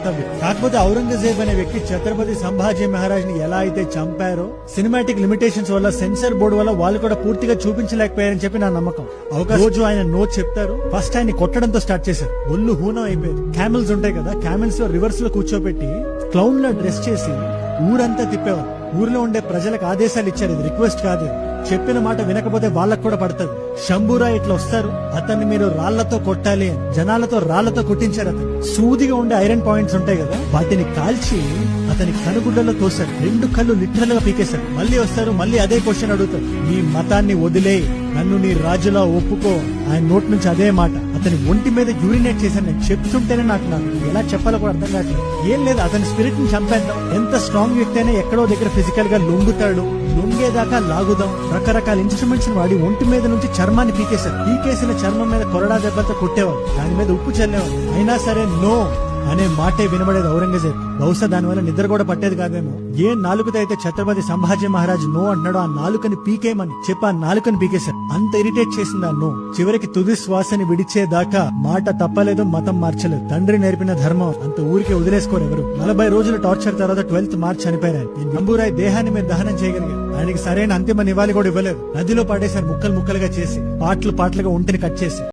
కాకపోతే ఔరంగజేబ్ అనే వ్యక్తి ఛత్రపతి సంభాజీ మహారాజ్ ని ఎలా అయితే చంపారో సినిమాటిక్ లిమిటేషన్స్ వల్ల సెన్సార్ బోర్డు వల్ల వాళ్ళు కూడా పూర్తిగా చూపించలేకపోయారని చెప్పి నా నమ్మకం. రోజు ఆయన నోట్ చెప్తారు, ఫస్ట్ ఆయన కొట్టడంతో స్టార్ట్ చేశారు. ఒళ్ళు హూనం అయిపోయింది. క్యామెల్స్ ఉంటాయి కదా, క్యామెల్స్ లో రివర్స్ లో కూర్చోబెట్టి క్లౌన్ లా డ్రెస్ చేసి ఊరంతా తిప్పేవారు. ఊర్లో ఉండే ప్రజలకు ఆదేశాలు ఇచ్చారు, ఇది రిక్వెస్ట్ కాదు, చెప్పిన మాట వినకపోతే వాళ్ళకు కూడా పడుతుంది. శంభూరా ఇట్లా వస్తారు, అతన్ని మీరు రాళ్లతో కొట్టాలి అని జనాలతో రాళ్లతో కొట్టించారు. అతను సూదిగా ఉండే ఐరన్ పాయింట్స్ ఉంటాయి కదా, వాటిని కాల్చి అతని కనుగుడ్డలో తోశారు. 2 కళ్ళు లిటరల్ గా పీకేశారు. మళ్ళీ వస్తారు, మళ్ళీ అదే క్వశ్చన్ అడుగుతారు, నీ మతాన్ని వదిలే, నన్ను నీ రాజులా ఒప్పుకో. ఆయన నోటి నుంచి అదే మాట. అతని ఒంటి మీద యూరినేట్ చేశాను. నేను చెప్తుంటేనే నాకు ఎలా చెప్పాలో కూడా అర్థం కావట్లేదు. ఏం లేదు, అతని స్పిరిట్ ని చంపేద్దాం. ఎంత స్ట్రాంగ్ వ్యక్తి అయినా ఎక్కడో దగ్గర ఫిజికల్ గా లొంగుతాడు, లొంగేదాకా లాగుదాం. రకరకాల ఇన్స్ట్రుమెంట్స్ వాడి ఒంటి మీద నుంచి చర్మాన్ని పీకేశారు. పీకేసిన చర్మం మీద కొరడా దెబ్బలతో కొట్టేవాడు, దాని మీద ఉప్పు చల్లేవాడు. అయినా సరే నో అనే మాటే వినబడేది ఔరంగజేబ్. బహుశా దానివల్ల నిద్ర కూడా పట్టేది కాదేమో. ఏ నాలుకతో అయితే ఛత్రపతి సంభాజీ మహారాజ్ నో అంటున్నాడో ఆ నాలుకని పీకేయమని చెప్పి ఆ నాలుకని పీకేశారు. అంత ఇరిటేట్ చేసింది ఆ నో. చివరికి తుది శ్వాసని విడిచేదాకా మాట తప్పలేదు, మతం మార్చలేదు. తండ్రి నేర్పిన ధర్మం అంత ఊరికే వదిలేసుకోరు ఎవరు. 40 రోజుల టార్చర్ తర్వాత 12th మార్చ్ చనిపోయారు. ఈ నంబూరాయ్ దేహాన్ని మీరు దహనం చేయగలిగారు. ఆయనకి సరైన అంతిమ నివాళి కూడా ఇవ్వలేదు. నదిలో పడేశారు, ముక్కలు ముక్కలుగా చేసి, పాటలుగా ఒంటిని కట్ చేసి.